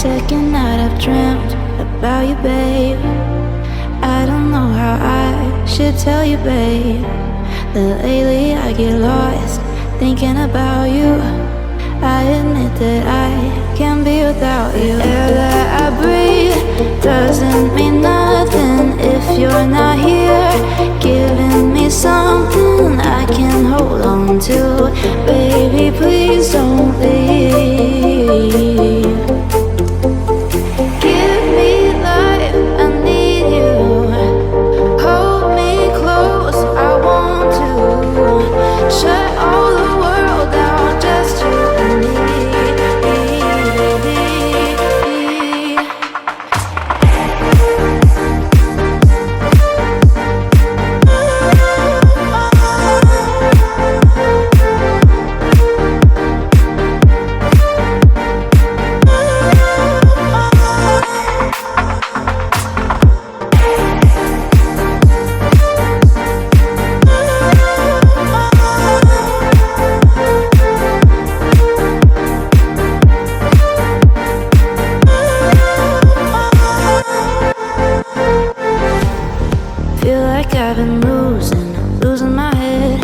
Second night I've dreamt about you, babe. I don't know how I should tell you, babe, that lately I get lost thinking about you. I admit that I can't be without you. Air that I breathe doesn't mean nothing if you're not here, giving me something I can hold on to. Baby, please don't leave. Give me life, I need you. Hold me close, I want to. Shut all the world out, just you and me. I've been losing my head.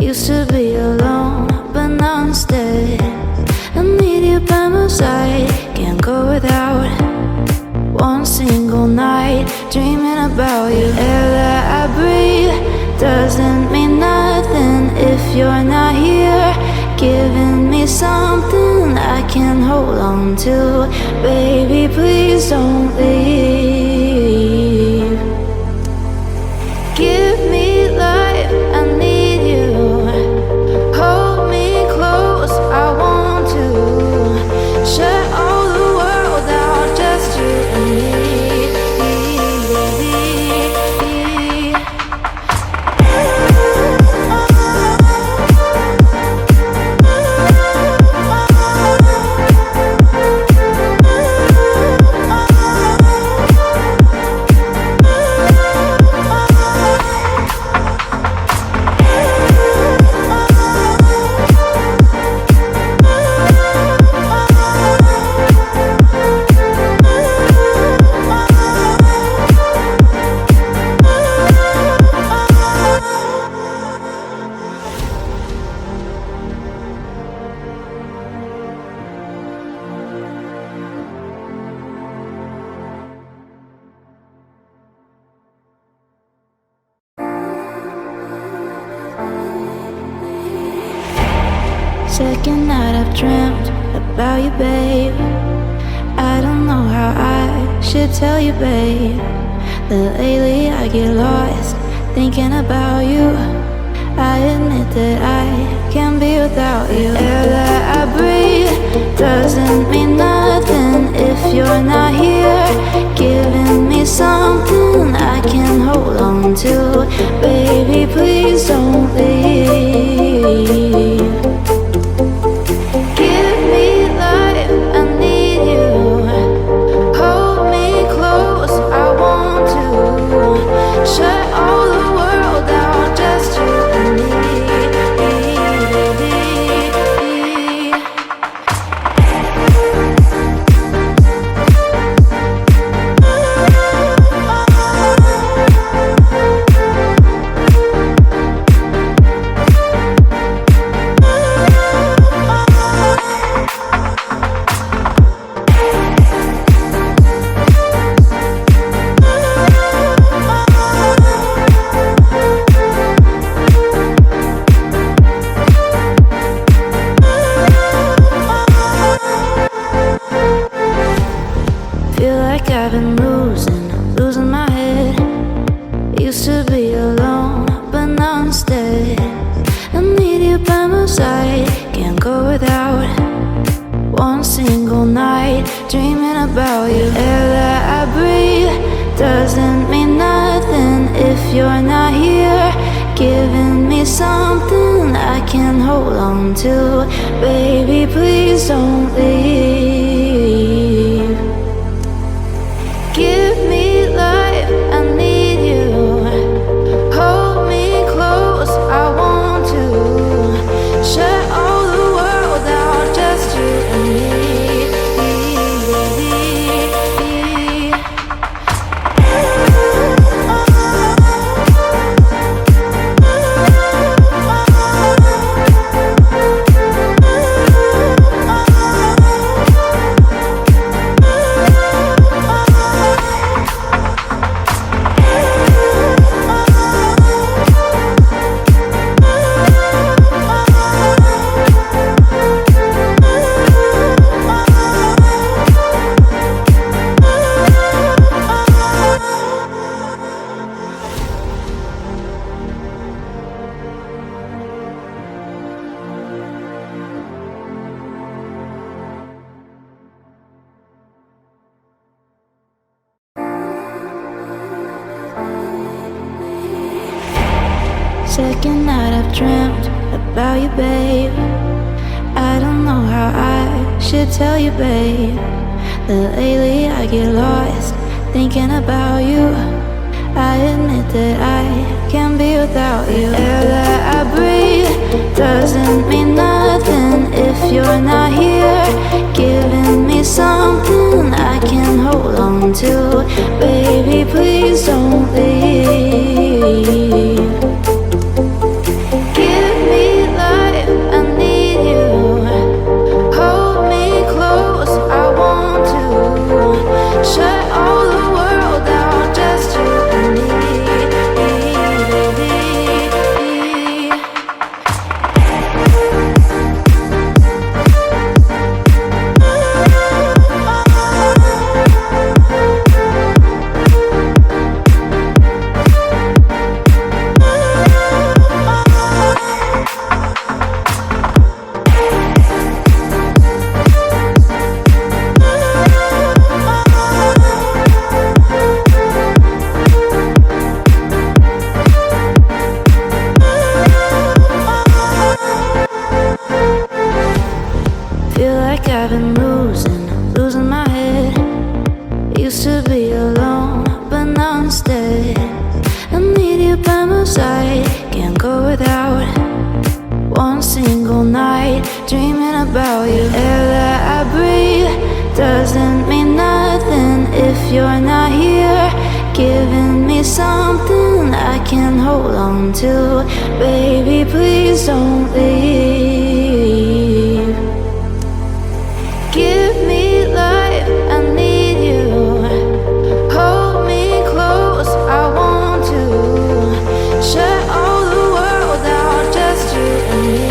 Used to be alone, but now instead I need you by my side. Can't go without one single night dreaming about you. Air that I breathe doesn't mean nothing if you're not here, giving me something I can hold on to. Baby, please don't leave. Give me life, I need you. Hold me close, I want to. Shut all the world out, just you and me. Second night I've dreamt about you, babe. I don't know how I should tell you, babe, that lately I get lost thinking about you. I admit that I can't be without you. Air that I breathe doesn't mean nothing if you're not here, giving me something I can hold on to. Baby, please don't leave. Shut all the world out, just you and me. I've been losing my head. Used to be alone, but now instead I need you by my side. Can't go without one single night dreaming about you. Air that I breathe doesn't mean nothing if you're not here, giving me something I can hold on to. Baby, please don't leave. Give me life, I need you. Hold me close, I want to. Shut all the world out, just you and me. I've dreamt about you, babe. I don't know how I should tell you, babe, that lately I get lost thinking about you. I admit that I can't be without you. The air that I breathe doesn't mean nothing if you're not here, giving me something I can hold on to. Baby, please don't leave. Give me life, I need you. Hold me close, I want to. Shut all the world out, just you and me. Feel like I've been losing my head. Used to be alone, but now instead I need you by my side. Can't go without one single night dreaming about you. Air that I breathe doesn't mean nothing if you're not here, giving me something I can hold on to. Baby, please don't leave. Give me life, I need you. Hold me close, I want to. Shut all the world out, just you and me.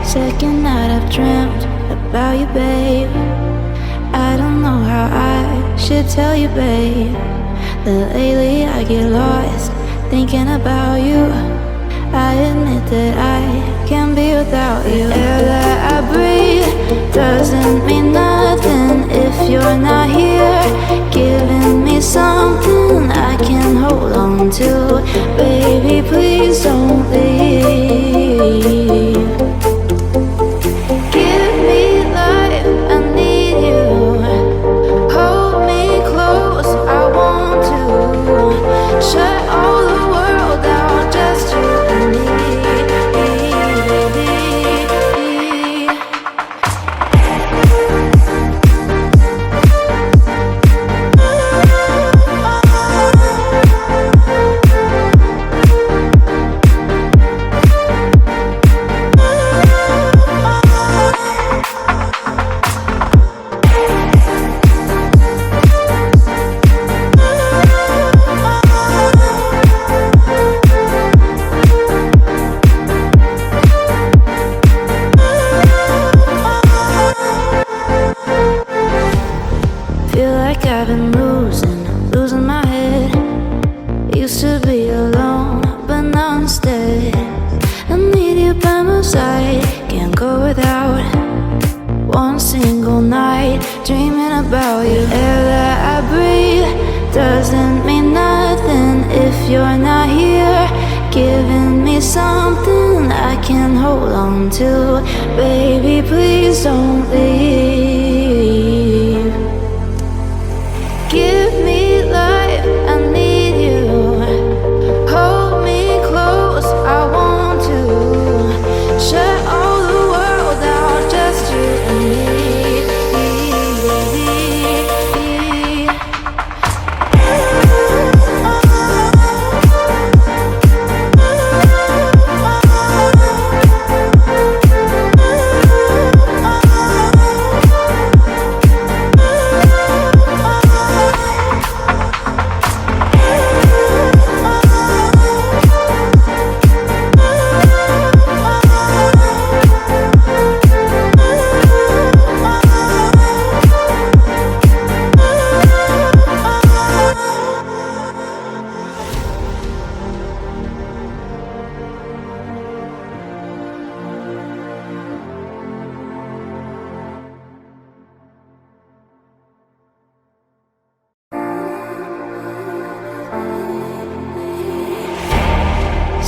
Second night I've dreamt about you, babe. I don't know how I should tell you, babe, that lately I get lost thinking about you. I admit that I can't be without you. The air that I breathe doesn't mean nothing if you're not here, giving me something I can hold on to. Baby, please don't leave. Give me life, I need you. Hold me close, I want to. Shut all the world out, just you and me. Feel like I've been losing my head. Used to be alone, but now instead I need you by my side. Can't go without one single night dreaming about you. Air that I breathe doesn't mean nothing if you're not here, giving me something I can hold on to. Baby, please don't leave. Give me life, I need you. Hold me close, I want to. Shut all the world out, just you and me.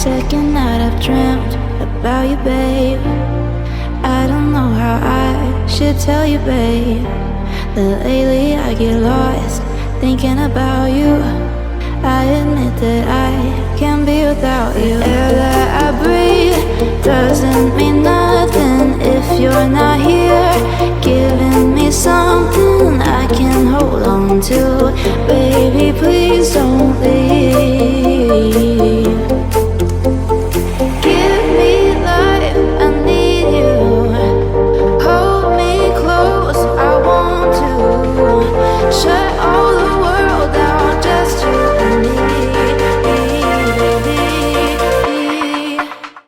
Second night I've dreamt about you, babe. I don't know how I should tell you, babe, that lately I get lost thinking about you. I admit that I can't be without you. The air that I breathe doesn't mean nothing